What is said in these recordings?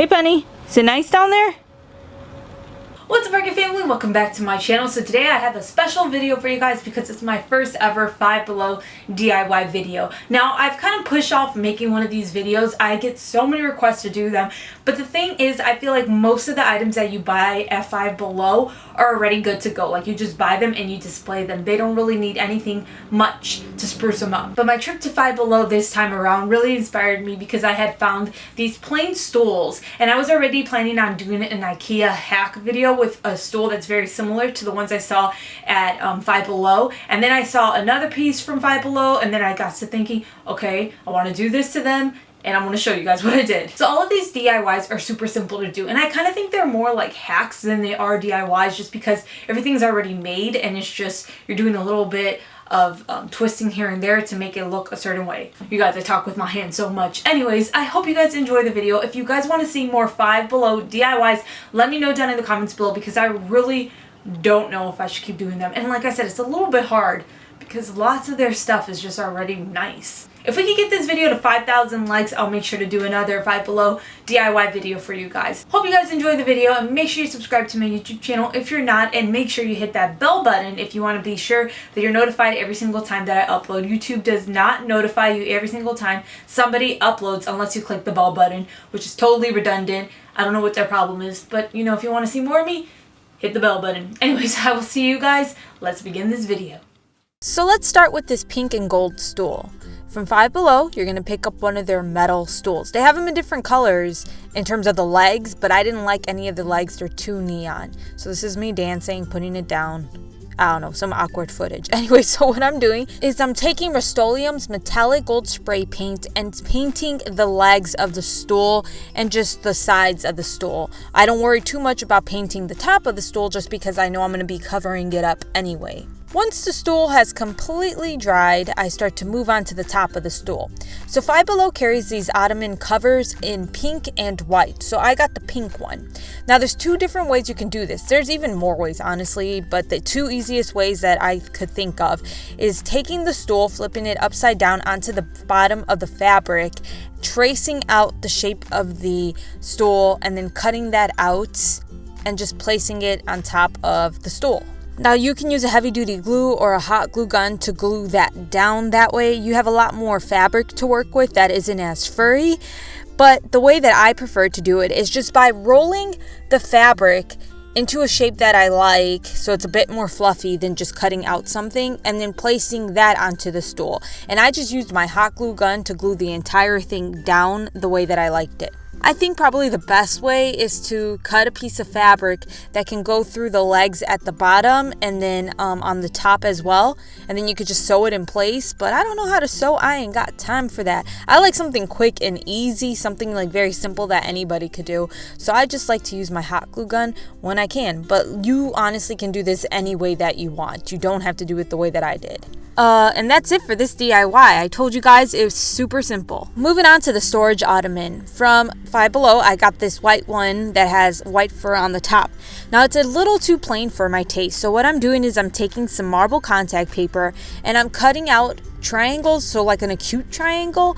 Hey Penny, is it nice down there? What's up, Market family? Welcome back to my channel. So today I have a special video for you guys because it's my first ever Five Below DIY video. Now, I've kind of pushed off making one of these videos. I get so many requests to do them, but the thing is, I feel like most of the items that you buy at Five Below are already good to go. Like, you just buy them and you display them. They don't really need anything much to spruce them up. But my trip to Five Below this time around really inspired me because I had found these plain stools, and I was already planning on doing an IKEA hack video with a stool that's very similar to the ones I saw at Five Below. And then I saw another piece from Five Below, and then I got to thinking, okay, I want to do this to them, and I'm going to show you guys what I did. So all of these DIYs are super simple to do, and I kind of think they're more like hacks than they are DIYs, just because everything's already made and it's just you're doing a little bit of twisting here and there to make it look a certain way. You guys, I talk with my hands so much. Anyways, I hope you guys enjoy the video. If you guys want to see more Five Below DIYs, let me know down in the comments below, because I really don't know if I should keep doing them. And like I said, it's a little bit hard because lots of their stuff is just already nice. If we can get this video to 5,000 likes, I'll make sure to do another Five Below DIY video for you guys. Hope you guys enjoy the video, and make sure you subscribe to my YouTube channel if you're not, and make sure you hit that bell button if you want to be sure that you're notified every single time that I upload. YouTube does not notify you every single time somebody uploads unless you click the bell button, which is totally redundant. I don't know what their problem is, but you know, if you want to see more of me, hit the bell button. Anyways, I will see you guys. Let's begin this video. So let's start with this pink and gold stool. From Five Below, you're going to pick up one of their metal stools. They have them in different colors in terms of the legs, but I didn't like any of the legs. They're too neon. So this is me dancing, putting it down. I don't know, some awkward footage. Anyway, so what I'm doing is I'm taking Rust-Oleum's metallic gold spray paint and painting the legs of the stool and just the sides of the stool. I don't worry too much about painting the top of the stool just because I know I'm going to be covering it up anyway. Once the stool has completely dried, I start to move on to the top of the stool. So Five Below carries these Ottoman covers in pink and white, so I got the pink one. Now there's two different ways you can do this. There's even more ways, honestly, but the two easiest ways that I could think of is taking the stool, flipping it upside down onto the bottom of the fabric, tracing out the shape of the stool, and then cutting that out and just placing it on top of the stool. Now you can use a heavy duty glue or a hot glue gun to glue that down. That way you have a lot more fabric to work with that isn't as furry. But the way that I prefer to do it is just by rolling the fabric into a shape that I like, so it's a bit more fluffy than just cutting out something, and then placing that onto the stool. And I just used my hot glue gun to glue the entire thing down the way that I liked it. I think probably the best way is to cut a piece of fabric that can go through the legs at the bottom and then on the top as well, and then you could just sew it in place. But I don't know how to sew. I ain't got time for that. I like something quick and easy, something like very simple that anybody could do. So I just like to use my hot glue gun when I can. But you honestly can do this any way that you want. You don't have to do it the way that I did. And that's it for this DIY. I told you guys it was super simple. Moving on to the storage ottoman. From Five Below, I got this white one that has white fur on the top. Now it's a little too plain for my taste. So what I'm doing is I'm taking some marble contact paper and I'm cutting out triangles, so like an acute triangle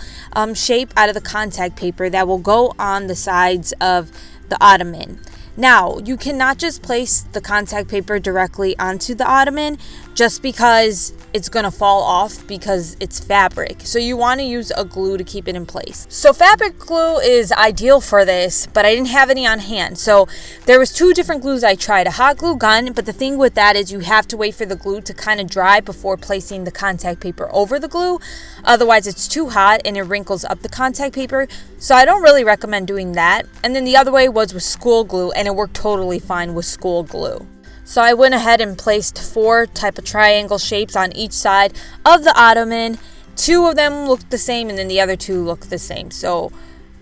shape out of the contact paper that will go on the sides of the ottoman. Now, you cannot just place the contact paper directly onto the ottoman just because it's going to fall off because it's fabric. So you want to use a glue to keep it in place. So fabric glue is ideal for this, but I didn't have any on hand. So there was two different glues I tried. A hot glue gun, but the thing with that is you have to wait for the glue to kind of dry before placing the contact paper over the glue. Otherwise, it's too hot and it wrinkles up the contact paper. So I don't really recommend doing that. And then the other way was with school glue, and it worked totally fine with school glue. So I went ahead and placed 4 type of triangle shapes on each side of the ottoman. 2 of them looked the same, and then the other 2 looked the same. So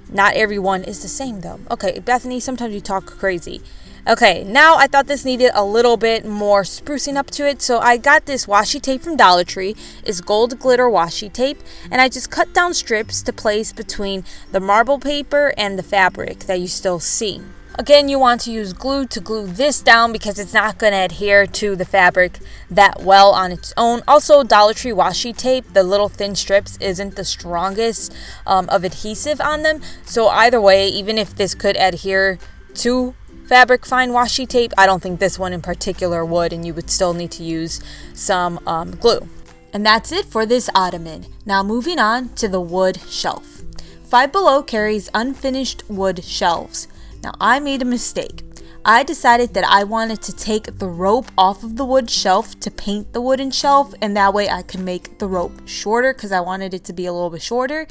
not everyone is the same though. Okay, Bethany, sometimes you talk crazy. Okay, now I thought this needed a little bit more sprucing up to it, so I got this washi tape from Dollar Tree. It's gold glitter washi tape, and I just cut down strips to place between the marble paper and the fabric that you still see. Again, you want to use glue to glue this down because it's not going to adhere to the fabric that well on its own. Also, Dollar Tree washi tape, the little thin strips, isn't the strongest of adhesive on them. So either way, even if this could adhere to fabric fine washi tape, I don't think this one in particular would, and you would still need to use some glue. And that's it for this ottoman. Now moving on to the wood shelf. Five Below carries unfinished wood shelves. Now I made a mistake. I decided that I wanted to take the rope off of the wood shelf to paint the wooden shelf, and that way I could make the rope shorter because I wanted it to be a little bit shorter.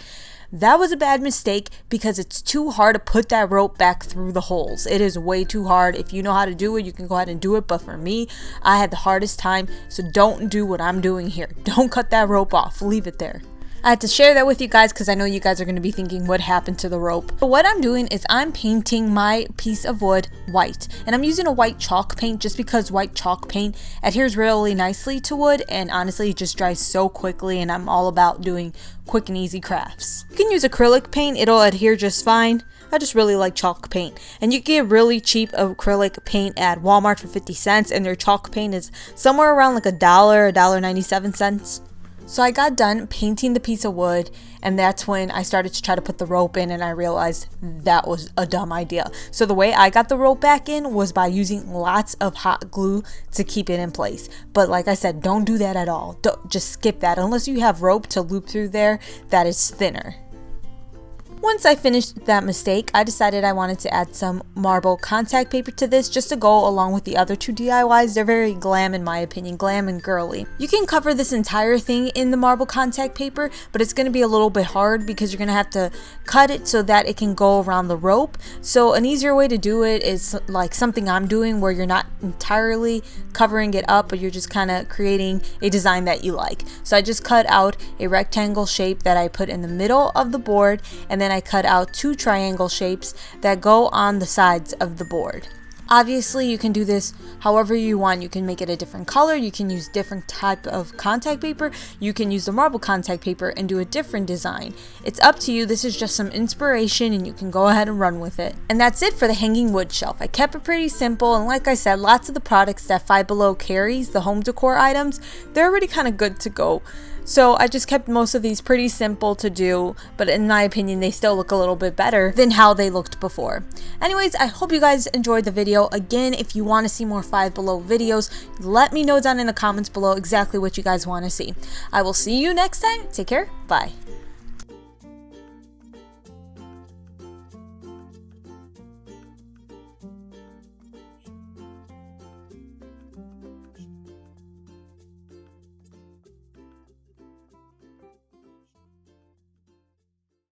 That was a bad mistake because it's too hard to put that rope back through the holes. It is way too hard. If you know how to do it, you can go ahead and do it. But for me, I had the hardest time. So don't do what I'm doing here. Don't cut that rope off. Leave it there. I had to share that with you guys because I know you guys are going to be thinking what happened to the rope. But what I'm doing is I'm painting my piece of wood white. And I'm using a white chalk paint just because white chalk paint adheres really nicely to wood. And honestly, it just dries so quickly. And I'm all about doing quick and easy crafts. You can use acrylic paint. It'll adhere just fine. I just really like chalk paint. And you can get really cheap acrylic paint at Walmart for 50 cents. And their chalk paint is somewhere around like $1.97. So I got done painting the piece of wood, and that's when I started to try to put the rope in, and I realized that was a dumb idea. So the way I got the rope back in was by using lots of hot glue to keep it in place. But like I said, don't do that at all. Just skip that unless you have rope to loop through there that is thinner. Once I finished that mistake, I decided I wanted to add some marble contact paper to this just to go along with the other two DIYs. They're very glam in my opinion, glam and girly. You can cover this entire thing in the marble contact paper, but it's going to be a little bit hard because you're going to have to cut it so that it can go around the rope. So an easier way to do it is like something I'm doing where you're not entirely covering it up, but you're just kind of creating a design that you like. So I just cut out a rectangle shape that I put in the middle of the board, and then I cut out two triangle shapes that go on the sides of the board. Obviously, you can do this however you want. You can make it a different color. You can use different type of contact paper. You can use the marble contact paper and do a different design. It's up to you. This is just some inspiration and you can go ahead and run with it. And that's it for the hanging wood shelf. I kept it pretty simple, and like I said, lots of the products that Five Below carries, the home decor items, they're already kind of good to go. So I just kept most of these pretty simple to do, but in my opinion, they still look a little bit better than how they looked before. Anyways, I hope you guys enjoyed the video. Again, if you want to see more Five Below videos, let me know down in the comments below exactly what you guys want to see. I will see you next time. Take care. Bye.